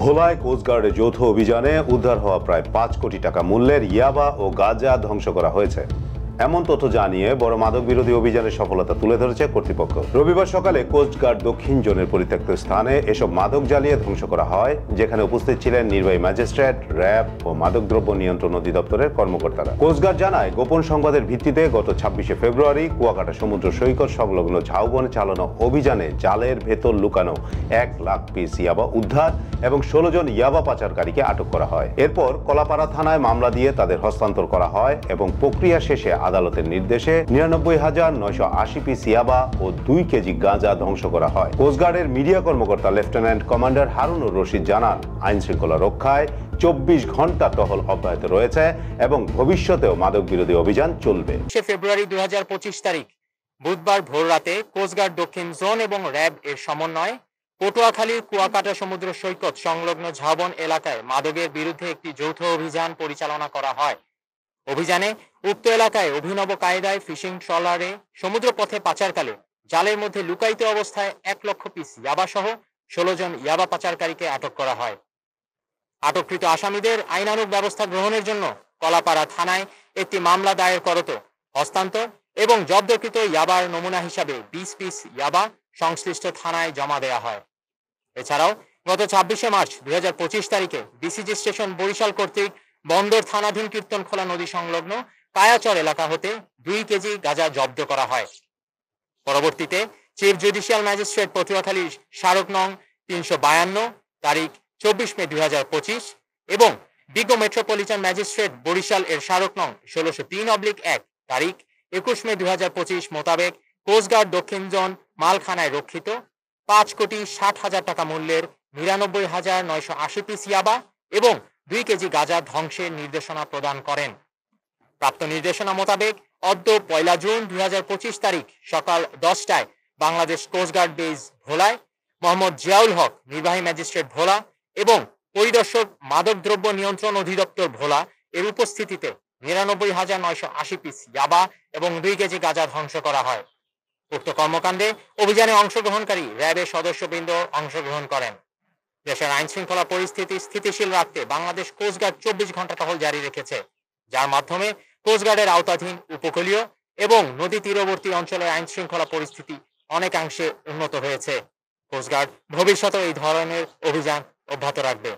ভোলায় কোস্টগার্ডের যৌথ অভিযানে উদ্ধার হওয়া প্রায় ৫ কোটি টাকা মূল্যের ইয়াবা ও গাঁজা ধ্বংস করা হয়েছে। এমন তথ্য জানিয়ে বড় মাদক বিরোধী অভিযানের সফলতা তুলে ধরেছে কর্তৃপক্ষ। রবিবার সকালে কোস্টগার্ড দক্ষিণ জোনের পরিত্যক্ত স্থানে এসব মাদক জ্বালিয়ে ধ্বংস করা হয়, যেখানে উপস্থিত ছিলেন নির্বাহী ম্যাজিস্ট্রেট, র্যাব ও মাদকদ্রব্য নিয়ন্ত্রণ অধিদপ্তরের কর্মকর্তারা। কোস্টগার্ড জানায়, গোপন সংবাদের ভিত্তিতে গত ২৬শে ফেব্রুয়ারি কুয়াকাটা সমুদ্র সৈকত সংলগ্ন ঝাউবনে চালানো অভিযানে জালের ভেতর লুকানো ১ লাখ পিস ইয়াবা উদ্ধার এবং ১৬ জন ইয়াবা পাচারকারীকে আটক করা হয়। এরপর কলাপাড়া থানায় মামলা দিয়ে তাদের হস্তান্তর করা হয় এবং প্রক্রিয়া শেষে আদালতের নির্দেশে ৯৯,৯৮০ পিস ইয়াবা ও ২ কেজি গাঁজা ধ্বংস করা হয়। কোস্টগার্ডের মিডিয়া কর্মকর্তা লেফটেন্যান্ট কমান্ডার হারুনুর রশিদ জানান, আইন শৃঙ্খলা রক্ষায় ২৪ ঘন্টা টহল অব্যাহত রয়েছে এবং ভবিষ্যতেও মাদক বিরোধী অভিযান চলবে। ফেব্রুয়ারি ২০২৫ তারিখ বুধবার ভোররাতে কোস্টগার্ড দক্ষিণ জোন এবং র্যাব এর সমন্বয়ে পটুয়াখালীর কুয়াকাটা সমুদ্র সৈকত সংলগ্ন ঝাউবন এলাকায় মাদকের বিরুদ্ধে একটি যৌথ অভিযান পরিচালনা করা হয়। অভিযানে উক্ত এলাকায় অভিনব কায়দায় ফিশিং ট্রলারে সমুদ্রপথে পাচারকালে জালের মধ্যে লুকায়িত অবস্থায় ১ লক্ষ পিস ইয়াবা সহ ১৬ জন ইয়াবা পাচারকারীকে আটক করা হয়। আটককৃত আসামিদের আইনানুগ ব্যবস্থা গ্রহণের জন্য কলাপাড়া থানায় একটি মামলা দায়ের করত হস্তান্তর এবং জব্দকৃত ইয়াবার নমুনা হিসাবে ২০ পিস ইয়াবা সংশ্লিষ্ট থানায় জমা দেওয়া হয়। এছাড়াও গত ২৬শে মার্চ ২০২৫ তারিখে বিসিজি স্টেশন বরিশাল কর্তৃক বন্দর থানাধীন কীর্তনখোলা নদী সংলগ্ন কায়াচর এলাকা হতে ২ কেজি গাঁজা জব্দ করা হয়। পরবর্তীতে চিফ জুডিশিয়াল ম্যাজিস্ট্রেট পটুয়াখালী স্মারক নং ৩৫২ তারিখ ২৪ মে ২০২৫ এবং বিজ্ঞ মেট্রোপলিটন ম্যাজিস্ট্রেট বরিশাল এর স্মারক নং ১৬০৩/১ তারিখ ২১ মে ২০২৫ মোতাবেক কোস্টগার্ড দক্ষিণ জোন মালখানায় রক্ষিত ৫,৬০,০০০ টাকা মূল্যের ৯৯,৯৮০ পিস ইয়াবা এবং ২ কেজি গাঁজা ধ্বংসের নির্দেশনা প্রদান করেন। প্রাপ্ত নির্দেশনা মোতাবেক অদ্য ১ জুন ২০২৫ তারিখ সকাল ১০টায় বাংলাদেশ কোস্টগার্ড বেজ ভোলায় মোহাম্মদ জিয়াউল হক নির্বাহী ম্যাজিস্ট্রেট ভোলা এবং পরিদর্শক মাদকদ্রব্য নিয়ন্ত্রণ অধিদপ্তর ভোলা এর উপস্থিতিতে ৯৯,৯৮০ পিস ইয়াবা এবং ২ কেজি গাঁজা ধ্বংস করা হয়। উক্ত কর্মকাণ্ডে অভিযানে অংশগ্রহণকারী র্যাবের সদস্যবৃন্দ অংশগ্রহণ করেন। দেশের আইন শৃঙ্খলা পরিস্থিতি স্থিতিশীল রাখতে বাংলাদেশ কোস্টগার্ড ২৪ ঘন্টা টহল জারি রেখেছে, যার মাধ্যমে কোস্টগার্ডের আওতাধীন উপকূলীয় এবং নদী তীরবর্তী অঞ্চলের আইন শৃঙ্খলা পরিস্থিতি অনেকাংশে উন্নত হয়েছে। কোস্টগার্ড ভবিষ্যতে এই ধরনের অভিযান অব্যাহত রাখবে।